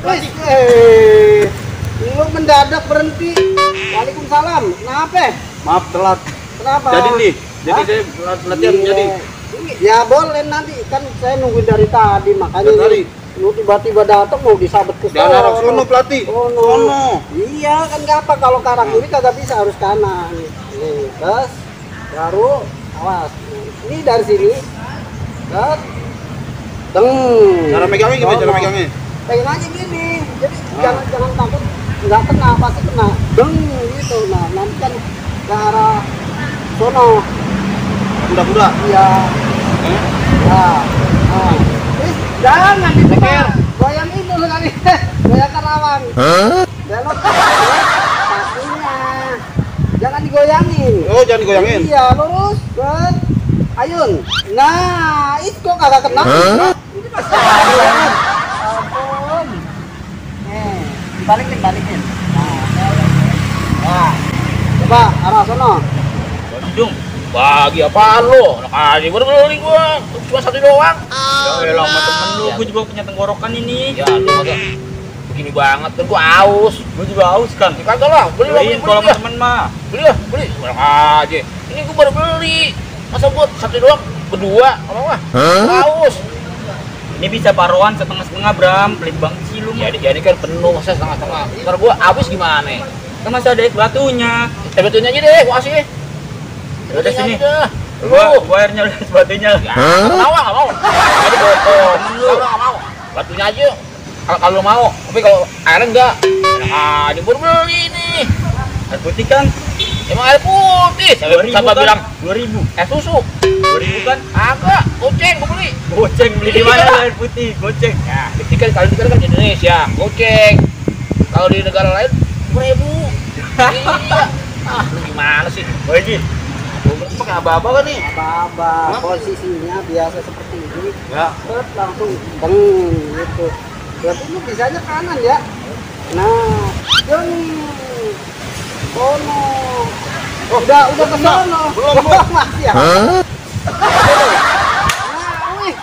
Wis, lu mendadak berhenti. Waalaikumsalam. Kenapa? Maaf telat. Kenapa? Jadi nih, jadi saya latihan Iya. jadi. Ya boleh nanti kan saya nungguin dari tadi makanya Dari tadi? lu tiba-tiba datang mau disabet ke Jangan arah sono pelatih. Sono. Iya kan nggak apa kalau ke arah kiri kagak bisa harus kanan. Nih, terus baru awas. Ini dari sini. Terus deng. Cara megangnya gimana? Cara megangnya? Pegang aja gini. Jadi jangan takut nggak kena pasti kena. Deng gitu. Nah, nanti kan ke arah sono. Kuda-kuda. Iya. Ya. Nah. Terus jangan diteker. Goyang itu sekali. Goyang Karawang. Belok. Kakinya. Jangan digoyangin. Oh, jangan digoyangin. Iya, lurus. Bet. Ayun. Nah, itu kok kagak kena. Ini masih ada. Ampun. Dibalikin. Nah, coba arah sono. Bandung. Bagi apaan lo? Anak aja baru beli gua. Cuma satu doang. Ya elah sama temen lu, gua juga punya tenggorokan ini. Ya lu agak begini banget kan gua aus. Gua juga aus kan. Ya kagak lah, beli kalau sama temen mah. Beli. Enak aja. Ini gua baru beli. Masa buat satu doang berdua? Apa mah? Aus. Ini bisa paruan setengah-setengah Bram, pelit banget sih lu. Ya ini kan penuh, masa setengah-setengah. Ntar gua habis gimana? Kan masih ada es batunya. Es batunya aja deh, gua kasih. Udah sini. Gua airnya udah batunya. Enggak mau. Jadi botol lu. Enggak mau. Batunya aja. Kalau mau, tapi kalau airnya enggak. Nah, baru beli nih. Air putih kan? Emang air putih. Siapa bilang 2000? Susu. 2000 kan? Agak, goceng gua beli. Goceng beli di mana air putih? Goceng. Ya, putih kan kalau kan di Indonesia, goceng. Kalau di negara lain 1000. Iya. Lu gimana sih? Lagi. Pakai aba-aba kan nih? Aba-aba, posisinya biasa seperti ini. Ya. Terus langsung beng gitu. Berarti lu bisanya kanan ya. Nah, jeng. Sono. Udah ke sono. Belum. Masih ya. Nah, wih.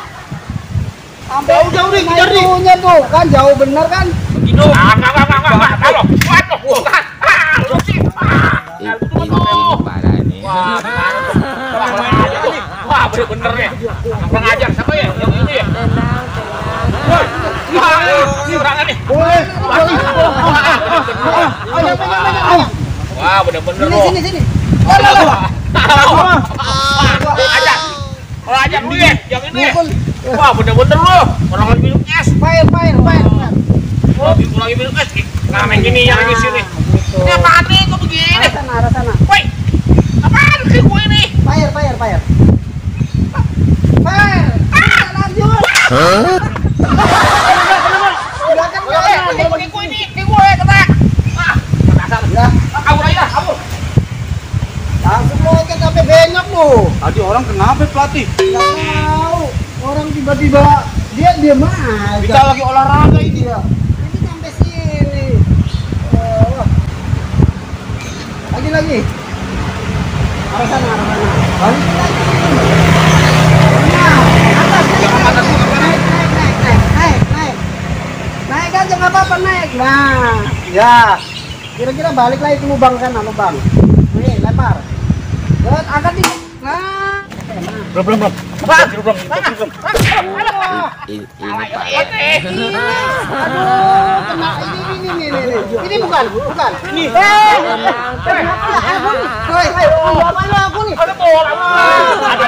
Jauh nih, kejar nih. Itunya tuh kan jauh bener kan? Begitu. Enggak. Halo. Bukan. Lu sih. Ini parah nih. Wah, bener ya. Kurang ajar siapa ya? Yang ini ya? Ini orangnya nih. Boleh. Wah, bener-bener Sini, loh. sini. Kalau ajar lu ya, yang ini. Wah, bener-bener loh. Orang lagi minum es. Fire. Lagi minum es. Nah, main gini yang lagi sini. Ini apaan nih? Kok begini? Arah sana. Woi, apaan sih gue ini? Fire. Lanjut. Belakang. Pakai gue ini, gue kena. Kasar. Ya, Kabur aja, kabur. langsung loket sampai benyok lu. Tadi orang kenapa pelatih? Nggak tahu. Orang tiba-tiba dia diam aja. Kita lagi olahraga ini. Iya. Ini sampai sini. Oh. Lagi. Arah sana. Balik lagi. Nah, atas. Naik aja nggak apa-apa naik. Nah, ya. Kira-kira balik lagi ke lubang sana, lubang. Nih, lempar. Lihat, angkat di. Nah. Belum. Ini parah. Aduh, kena ini bukan. Ini. Kenapa aku nih? Woi, apa aku nih? Ada bola. Ada